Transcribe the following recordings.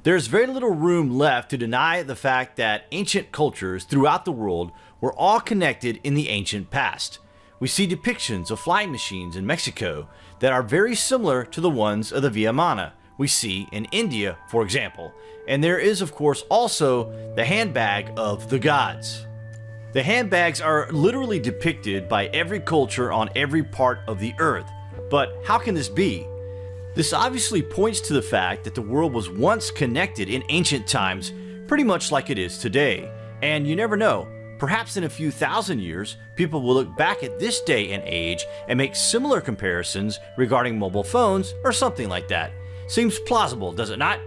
There's very little room left to deny the fact that ancient cultures throughout the world were all connected in the ancient past. We see depictions of flying machines in Mexico that are very similar to the ones of the Via Mana we see in India, for example. And there is, of course, also the handbag of the gods. The handbags are literally depicted by every culture on every part of the earth. But how can this be? This obviously points to the fact that the world was once connected in ancient times, pretty much like it is today. And you never know, perhaps in a few thousand years, people will look back at this day and age and make similar comparisons regarding mobile phones or something like that. Seems plausible, does it not?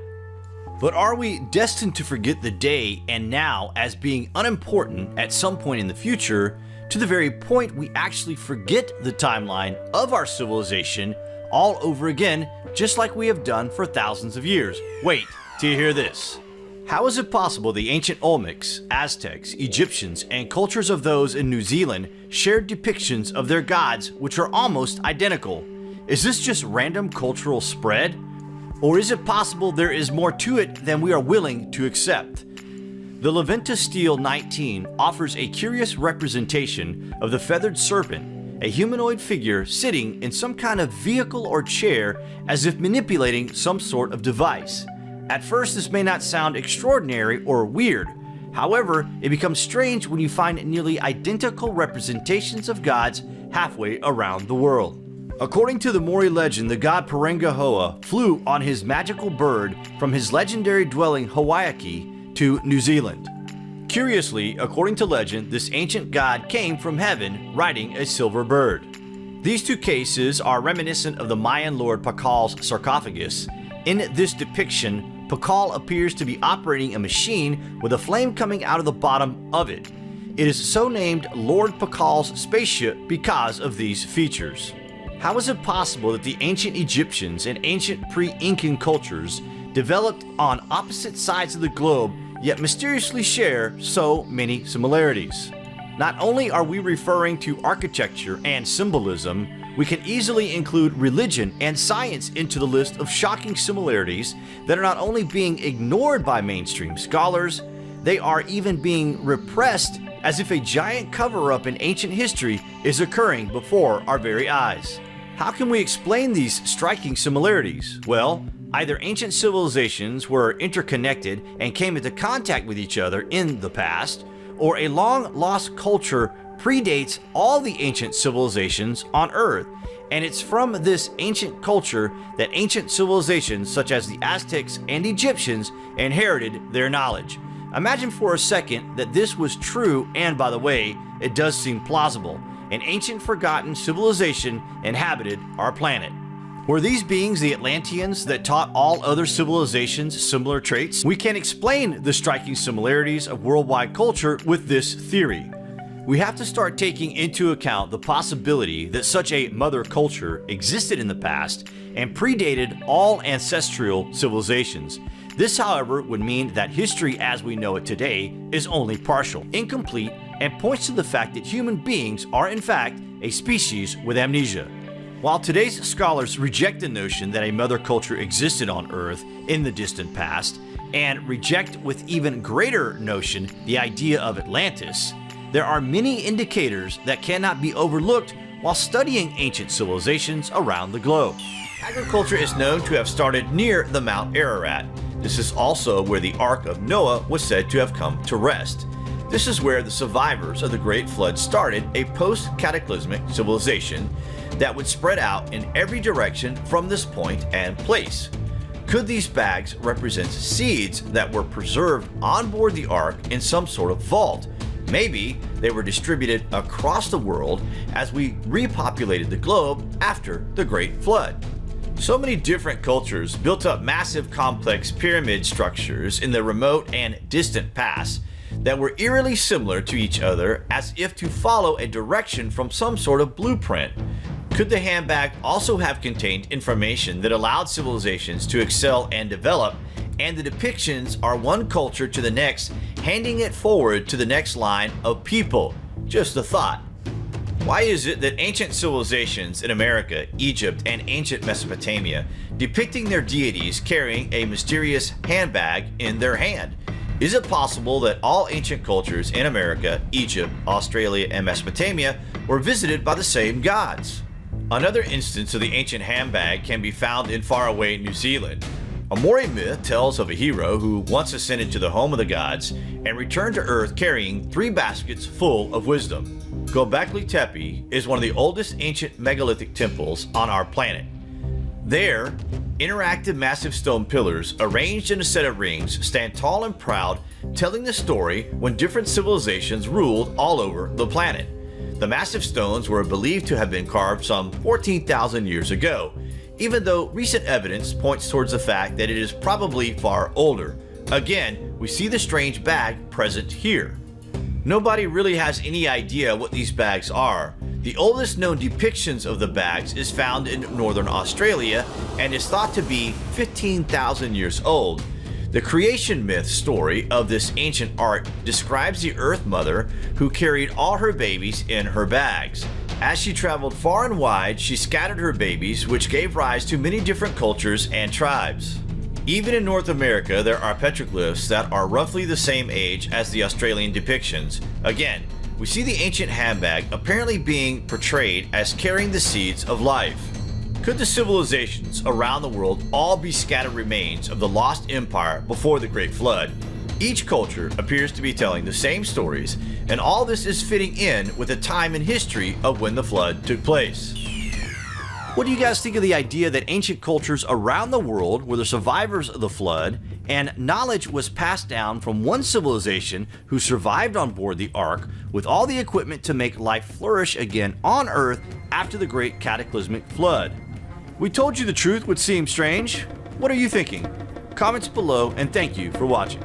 But are we destined to forget the day and now as being unimportant at some point in the future, to the very point we actually forget the timeline of our civilization all over again, just like we have done for thousands of years? Wait till you hear this. How is it possible the ancient Olmecs, Aztecs, Egyptians, and cultures of those in New Zealand shared depictions of their gods which are almost identical? Is this just random cultural spread? Or is it possible there is more to it than we are willing to accept? The Leventa Stele 19 offers a curious representation of the feathered serpent, a humanoid figure sitting in some kind of vehicle or chair as if manipulating some sort of device. At first, this may not sound extraordinary or weird. However, it becomes strange when you find nearly identical representations of gods halfway around the world. According to the Maori legend, the god Parenga flew on his magical bird from his legendary dwelling Hawaii to New Zealand. Curiously, according to legend, this ancient god came from heaven riding a silver bird. These two cases are reminiscent of the Mayan lord Pacal's sarcophagus. In this depiction, Pacal appears to be operating a machine with a flame coming out of the bottom of it. It is so named Lord Pacal's spaceship because of these features. How is it possible that the ancient Egyptians and ancient pre-Incan cultures developed on opposite sides of the globe yet mysteriously share so many similarities? Not only are we referring to architecture and symbolism, we can easily include religion and science into the list of shocking similarities that are not only being ignored by mainstream scholars, they are even being repressed as if a giant cover-up in ancient history is occurring before our very eyes. How can we explain these striking similarities? Well, either ancient civilizations were interconnected and came into contact with each other in the past, or a long-lost culture predates all the ancient civilizations on Earth, and it's from this ancient culture that ancient civilizations such as the Aztecs and Egyptians inherited their knowledge. Imagine for a second that this was true, and by the way, it does seem plausible. An ancient forgotten civilization inhabited our planet. Were these beings the Atlanteans that taught all other civilizations similar traits? We can explain the striking similarities of worldwide culture with this theory. We have to start taking into account the possibility that such a mother culture existed in the past and predated all ancestral civilizations. This, however, would mean that history as we know it today is only partial, incomplete, and points to the fact that human beings are in fact a species with amnesia. While today's scholars reject the notion that a mother culture existed on Earth in the distant past, and reject with even greater notion the idea of Atlantis, there are many indicators that cannot be overlooked while studying ancient civilizations around the globe. Agriculture is known to have started near the Mount Ararat. This is also where the Ark of Noah was said to have come to rest. This is where the survivors of the Great Flood started a post-cataclysmic civilization that would spread out in every direction from this point and place. Could these bags represent seeds that were preserved on board the Ark in some sort of vault? Maybe they were distributed across the world as we repopulated the globe after the Great Flood. So many different cultures built up massive complex pyramid structures in the remote and distant past that were eerily similar to each other as if to follow a direction from some sort of blueprint. Could the handbag also have contained information that allowed civilizations to excel and develop, and the depictions are one culture to the next, handing it forward to the next line of people? Just a thought. Why is it that ancient civilizations in America, Egypt, and ancient Mesopotamia depicting their deities carrying a mysterious handbag in their hand? Is it possible that all ancient cultures in America, Egypt, Australia, and Mesopotamia were visited by the same gods? Another instance of the ancient handbag can be found in faraway New Zealand. A Maori myth tells of a hero who once ascended to the home of the gods and returned to Earth carrying 3 baskets full of wisdom. Göbekli Tepe is one of the oldest ancient megalithic temples on our planet. There, interactive massive stone pillars arranged in a set of rings stand tall and proud, telling the story when different civilizations ruled all over the planet. The massive stones were believed to have been carved some 14,000 years ago, even though recent evidence points towards the fact that it is probably far older. Again, we see the strange bag present here. Nobody really has any idea what these bags are. The oldest known depictions of the bags is found in northern Australia and is thought to be 15,000 years old. The creation myth story of this ancient art describes the Earth Mother who carried all her babies in her bags. As she traveled far and wide, she scattered her babies, which gave rise to many different cultures and tribes. Even in North America, there are petroglyphs that are roughly the same age as the Australian depictions. Again, we see the ancient handbag apparently being portrayed as carrying the seeds of life. Could the civilizations around the world all be scattered remains of the lost empire before the Great Flood? Each culture appears to be telling the same stories, and all this is fitting in with the time in history of when the flood took place. What do you guys think of the idea that ancient cultures around the world were the survivors of the flood, and knowledge was passed down from one civilization who survived on board the Ark with all the equipment to make life flourish again on Earth after the great cataclysmic flood? We told you the truth would seem strange. What are you thinking? Comments below, and thank you for watching.